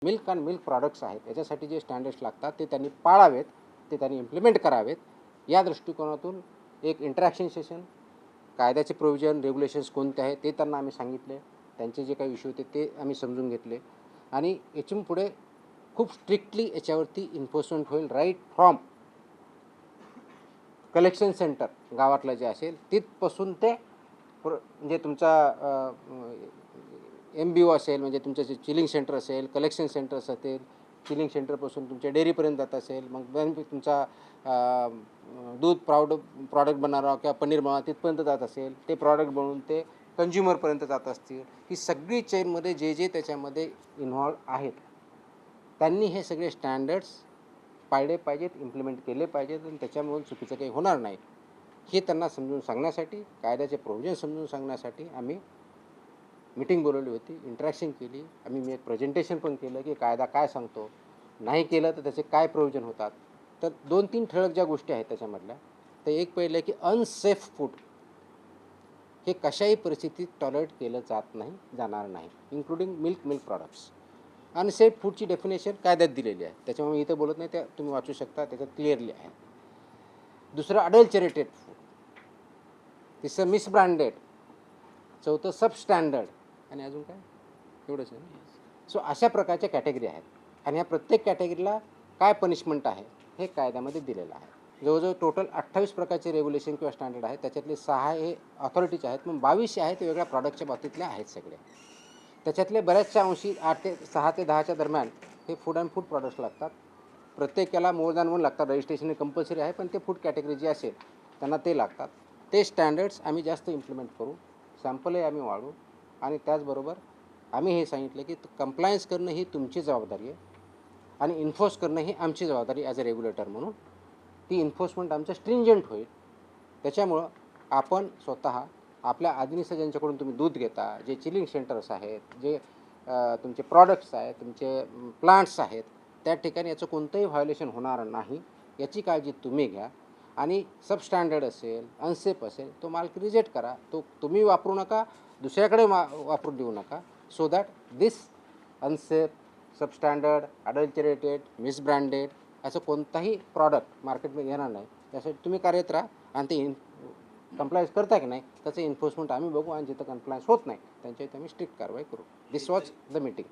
Milk and milk products आहेत याच्यासाठी जे स्टँडर्ड्स लागतात ते त्यांनी पाळावेत, ते त्यांनी इम्प्लिमेंट करावेत. या दृष्टिकोनातून एक इंटरॅक्शन सेशन, कायद्याचे प्रोव्हिजन रेग्युलेशन्स कोणते आहेत ते त्यांना आम्ही सांगितले. त्यांचे जे काही इश्यू होते ते आम्ही समजून घेतले आणि यातून पुढे खूप स्ट्रिक्टली याच्यावरती इन्फोर्समेंट होईल. राईट फ्रॉम कलेक्शन सेंटर गावातलं जे असेल तिथपासून ते म्हणजे तुमचा MBO असेल, म्हणजे तुमचं जे चिलिंग सेंटर असेल, कलेक्शन सेंटर्स असेल, चिलिंग सेंटरपासून तुमच्या डेअरीपर्यंत जात असेल, मग तुमचा दूध प्रॉडक्ट बनवणारा किंवा पनीर बनवणारा तिथपर्यंत जात असेल, ते प्रॉडक्ट बनवून ते कंझ्युमरपर्यंत जात असतील, ही सगळी चेनमध्ये जे जे त्याच्यामध्ये इन्व्हॉल्व आहेत त्यांनी हे सगळे स्टँडर्ड्स पाळले पाहिजेत, इम्प्लिमेंट केले पाहिजेत आणि त्याच्यामुळे चुकीचं काही होणार नाही हे त्यांना समजून सांगण्यासाठी, कायद्याचे प्रोव्हिजन समजून सांगण्यासाठी आम्ही मीटिंग बोलवली होती, इंटरॅक्शन केली. मी एक प्रेझेंटेशन पण केलं की कायदा काय सांगतो, नाही केलं तर त्याचे काय प्रोव्हिजन होतात. तर 2-3 ठळक ज्या गोष्टी आहेत त्याच्यामधल्या, तर एक पहिलं की अनसेफ फूड हे कशाही परिस्थितीत टॉलरेट केलं जाणार नाही, इन्क्लुडिंग मिल्क प्रॉडक्ट्स. अनसेफ फूडची डेफिनेशन कायद्यात दिलेली आहे, त्याच्यामुळे मी इथे बोलत नाही, त्या तुम्ही वाचू शकता, त्याच्यात क्लिअरली आहे. दुसरं अडल्चरेटेड फूड, तिसरं मिसब्रँडेड, चौथं सबस्टँडर्ड आणि अजून काय एवढंच आहे. सो अशा प्रकारच्या कॅटेगरी आहेत आणि ह्या प्रत्येक कॅटेगरीला काय पनिशमेंट आहे हे कायद्यामध्ये दिलेलं आहे. जवळजवळ टोटल 28 प्रकारचे रेग्युलेशन किंवा स्टँडर्ड आहेत, त्याच्यातले 6 हे ऑथॉरिटीचे आहेत, मग 22 आहेत ते वेगळ्या प्रॉडक्टच्या बाबतीतले आहेत सगळे. त्याच्यातले बऱ्याचशा अंशी 6 ते 10च्या दरम्यान हे फूड अँड फूड प्रॉडक्ट्स लागतात. प्रत्येकाला मोर दॅन 1 लागतात, रजिस्ट्रेशन कंपल्सरी आहे, पण ते फूड कॅटेगरी जी असेल त्यांना ते लागतात. ते स्टँडर्ड्स आम्ही जास्त इम्प्लिमेंट करू, सॅम्पलही आम्ही वाढवू आणि त्याचबरोबर आम्ही हे सांगितलं की कंप्लायन्स करणं ही तुमची जबाबदारी आहे आणि इन्फोर्स करणं ही आमची जबाबदारी ॲज अ रेग्युलेटर म्हणून. ती इन्फोर्समेंट आमचं स्ट्रिंजंट होईल. त्याच्यामुळं आपण स्वतः आपल्या आधीनीचं ज्यांच्याकडून तुम्ही दूध घेता, जे चिलिंग सेंटर्स आहेत, जे तुमचे प्रॉडक्ट्स आहेत, तुमचे प्लांट्स आहेत, त्या ठिकाणी याचं कोणतंही व्हायोलेशन होणार नाही याची काळजी तुम्ही घ्या. आणि सबस्टँडर्ड असेल, अनसेफ असेल, तो माल रिजेक्ट करा, तो तुम्ही वापरू नका, दुसऱ्याकडे वापरून देऊ नका. So that this unsafe, substandard, adulterated, misbranded असं कोणताही प्रॉडक्ट मार्केटमध्ये येणार नाही. त्यासाठी तुम्ही कार्यरत राहा आणि ते कंप्लायन्स करता की नाही त्याचं इन्फोर्समेंट आम्ही बघू आणि जिथं कंप्लायन्स होत नाही त्यांच्या इथे आम्ही स्ट्रिक्ट कारवाई करू. दिस वॉज द मीटिंग.